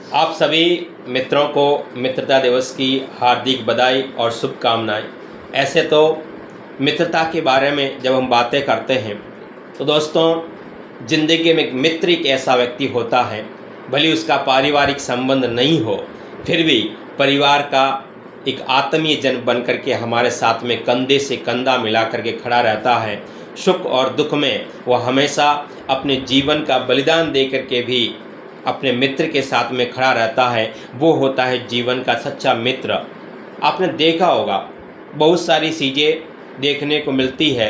आप सभी मित्रों को मित्रता दिवस की हार्दिक बधाई और शुभकामनाएं। ऐसे तो मित्रता के बारे में जब हम बातें करते हैं तो दोस्तों, ज़िंदगी में एक मित्र एक ऐसा व्यक्ति होता है, भले उसका पारिवारिक संबंध नहीं हो, फिर भी परिवार का एक आत्मीय जन बन कर के हमारे साथ में कंधे से कंधा मिला करके खड़ा रहता है। सुख और दुख में वह हमेशा अपने जीवन का बलिदान दे करके भी अपने मित्र के साथ में खड़ा रहता है। वो होता है जीवन का सच्चा मित्र। आपने देखा होगा, बहुत सारी चीज़ें देखने को मिलती है।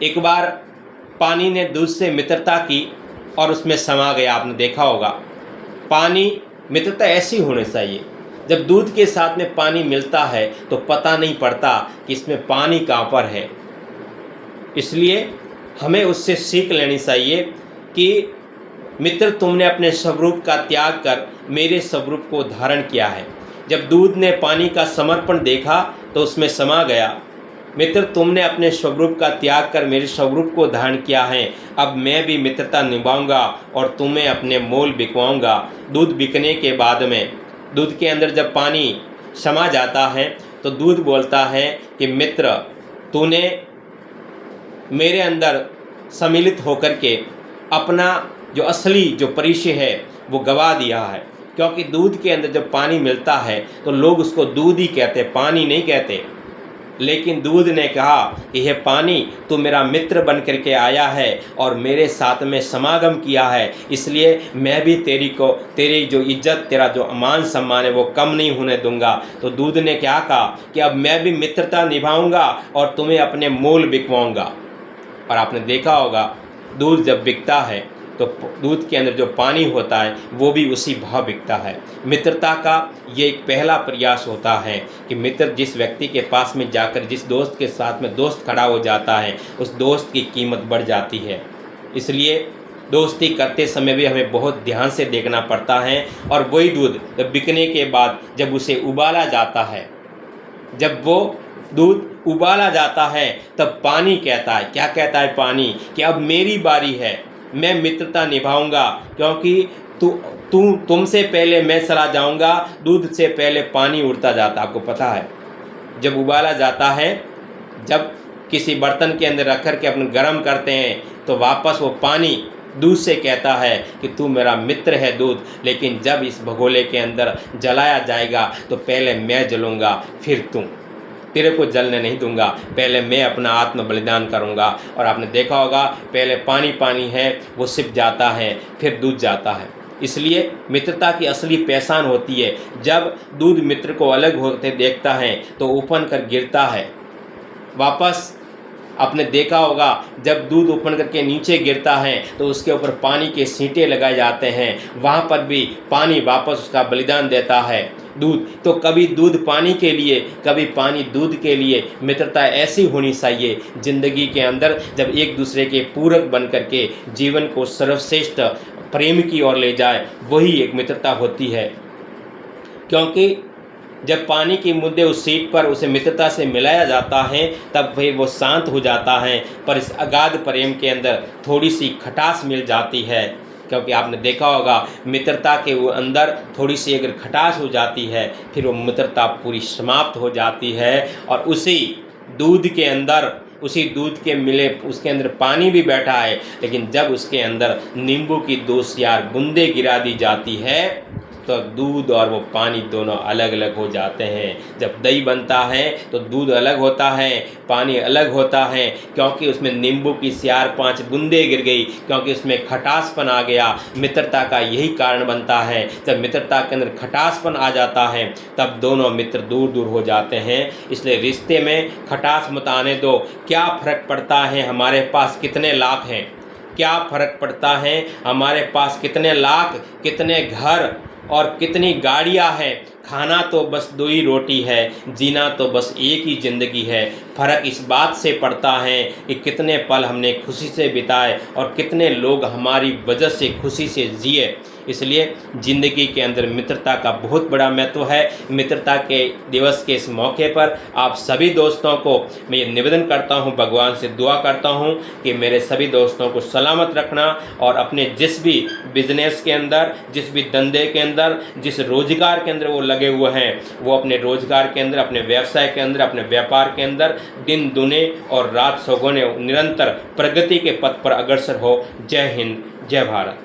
एक बार पानी ने दूध से मित्रता की और उसमें समा गया। आपने देखा होगा, पानी मित्रता ऐसी होनी चाहिए। जब दूध के साथ में पानी मिलता है तो पता नहीं पड़ता कि इसमें पानी कहाँ पर है। इसलिए हमें उससे सीख लेनी चाहिए कि मित्र, तुमने अपने स्वरूप का त्याग कर मेरे स्वरूप को धारण किया है। जब दूध ने पानी का समर्पण देखा तो उसमें समा गया। मित्र, तुमने अपने स्वरूप का त्याग कर मेरे स्वरूप को धारण किया है। अब मैं भी मित्रता निभाऊंगा और तुम्हें अपने मोल बिकवाऊंगा। दूध बिकने के बाद में दूध के अंदर जब पानी समा जाता है तो दूध बोलता है कि मित्र, तूने मेरे अंदर सम्मिलित होकर के अपना जो असली जो परिचय है वो गवा दिया है। क्योंकि दूध के अंदर जब पानी मिलता है तो लोग उसको दूध ही कहते, पानी नहीं कहते। लेकिन दूध ने कहा कि यह पानी तू मेरा मित्र बन करके आया है और मेरे साथ में समागम किया है, इसलिए मैं भी तेरी जो इज्जत, तेरा जो मान सम्मान है वो कम नहीं होने दूंगा। तो दूध ने क्या कहा कि अब मैं भी मित्रता निभाऊंगा और तुम्हें अपने मोल बिकवाऊंगा। और आपने देखा होगा, दूध जब बिकता है तो दूध के अंदर जो पानी होता है वो भी उसी भाव बिकता है। मित्रता का ये एक पहला प्रयास होता है कि मित्र जिस व्यक्ति के पास में जाकर, जिस दोस्त के साथ में दोस्त खड़ा हो जाता है, उस दोस्त की कीमत बढ़ जाती है। इसलिए दोस्ती करते समय भी हमें बहुत ध्यान से देखना पड़ता है। और वही दूध जब बिकने के बाद जब उसे उबाला जाता है, जब वो दूध उबाला जाता है तब पानी कहता है, क्या कहता है पानी, कि अब मेरी बारी है, मैं मित्रता निभाऊंगा। क्योंकि तुमसे पहले मैं चला जाऊंगा। दूध से पहले पानी उड़ता जाता। आपको पता है, जब उबाला जाता है, जब किसी बर्तन के अंदर रख कर के अपने गर्म करते हैं तो वापस वो पानी दूध से कहता है कि तू मेरा मित्र है दूध। लेकिन जब इस भगोले के अंदर जलाया जाएगा तो पहले मैं जलूँगा, फिर तू, तेरे को जलने नहीं दूंगा, पहले मैं अपना आत्म बलिदान करूंगा। और आपने देखा होगा, पहले पानी पानी है वो सिप जाता है, फिर दूध जाता है। इसलिए मित्रता की असली पहचान होती है जब दूध मित्र को अलग होते देखता है तो उफन कर गिरता है वापस। आपने देखा होगा, जब दूध उफन करके नीचे गिरता है तो उसके ऊपर पानी के छींटे लगाए जाते हैं, वहाँ पर भी पानी वापस उसका बलिदान देता है। दूध तो कभी दूध पानी के लिए, कभी पानी दूध के लिए। मित्रता ऐसी होनी चाहिए ज़िंदगी के अंदर, जब एक दूसरे के पूरक बन करके जीवन को सर्वश्रेष्ठ प्रेम की ओर ले जाए, वही एक मित्रता होती है। क्योंकि जब पानी की मुद्दे उस सीट पर उसे मित्रता से मिलाया जाता है तब फिर वो शांत हो जाता है। पर इस अगाध प्रेम के अंदर थोड़ी सी खटास मिल जाती है। क्योंकि आपने देखा होगा, मित्रता के वो अंदर थोड़ी सी अगर खटास हो जाती है फिर वो मित्रता पूरी समाप्त हो जाती है। और उसी दूध के अंदर, उसी दूध के मिले, उसके अंदर पानी भी बैठा है, लेकिन जब उसके अंदर नींबू की 2 बूंदें गिरा दी जाती है तो दूध और वो पानी दोनों अलग अलग हो जाते हैं। जब दही बनता है तो दूध अलग होता है, पानी अलग होता है, क्योंकि उसमें नींबू की 4-5 बूंदें गिर गई, क्योंकि उसमें खटासपन आ गया। मित्रता का यही कारण बनता है, जब मित्रता के अंदर खटासपन आ जाता है तब दोनों मित्र दूर दूर हो जाते हैं। इसलिए रिश्ते में खटास मत आने दो। क्या फ़र्क पड़ता है हमारे पास कितने लाख हैं, क्या फ़र्क पड़ता है हमारे पास कितने लाख, कितने घर और कितनी गाड़ियाँ हैं। खाना तो बस 2 ही रोटी है, जीना तो बस एक ही ज़िंदगी है। फ़र्क इस बात से पड़ता है कि कितने पल हमने खुशी से बिताए और कितने लोग हमारी वजह से खुशी से जिए। इसलिए ज़िंदगी के अंदर मित्रता का बहुत बड़ा महत्व है। मित्रता के दिवस के इस मौके पर आप सभी दोस्तों को मैं ये निवेदन करता हूँ, भगवान से दुआ करता हूँ कि मेरे सभी दोस्तों को सलामत रखना और अपने जिस भी बिजनेस के अंदर, जिस भी धंधे के अंदर, जिस रोजगार के अंदर वो लगे हुए हैं, वो अपने रोजगार के अंदर, अपने व्यवसाय के अंदर, अपने व्यापार के अंदर दिन दुने और रात सौगुने निरंतर प्रगति के पथ पर अग्रसर हो। जय हिंद, जय भारत।